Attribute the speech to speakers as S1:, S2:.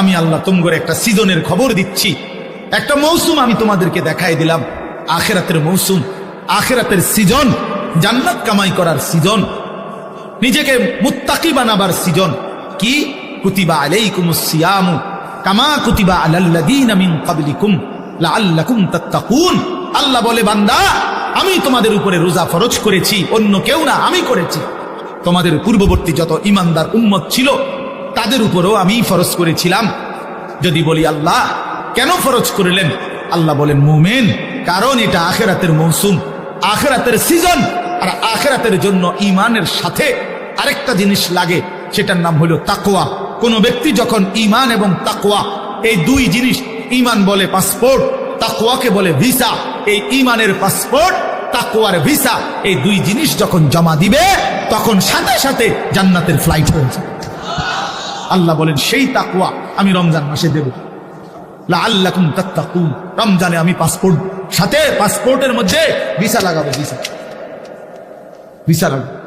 S1: আমি আল্লাহ তোমাদের একটা সিজনের খবর দিচ্ছি, একটা মৌসুম আমি তোমাদেরকে দেখাই দিলাম, আখিরাতের মৌসুম, আখিরাতের সিজন, জান্নাত কামাই করার সিজন, নিজেকে মুত্তাকি বানাবার সিজন। কি? কুতিবা আলাইকুমুস সিয়ামু কামা কুতিবা আলাল্লাযীনা মিন ক্বাবলিকুম লাআল্লাকুম তাত্তাকুন। আল্লাহ বলে, বান্দা আমি তোমাদের উপরে রোজা ফরজ করেছি, অন্য কেউ না, আমি করেছি। তোমাদের পূর্ববর্তী যত ঈমানদার উম্মত ছিল তাদের উপরেও আমি ফরজ করেছিলাম। যদি বলি আল্লাহ কেন ফরজ করলেন? আল্লাহ বলেন, মুমিন, কারণ এটা আখিরাতের মৌসুম, আখিরাতের সিজন। আর আখিরাতের জন্য ঈমানের সাথে আরেকটা জিনিস লাগে, সেটার নাম হলো তাকওয়া। কোন ব্যক্তি যখন ঈমান এবং তাকওয়া, এই দুই জিনিস, ঈমান বলে পাসপোর্ট, তাকওয়াকে বলে ভিসা, এই ঈমানের পাসপোর্ট, তাকওয়ার ভিসা, এই দুই জিনিস যখন জমা দিবে তখন সাথে সাথে জান্নাতের ফ্লাইট হয়েছে। আল্লাহ বলেন, সেই তাকওয়া আমি রমজান মাসে দেব, লাআল্লাকুম তাত্তাকুন। রমজানে আমি পাসপোর্ট, সাথে পাসপোর্টের মধ্যে ভিসা লাগাবো, ভিসা লাগাবো।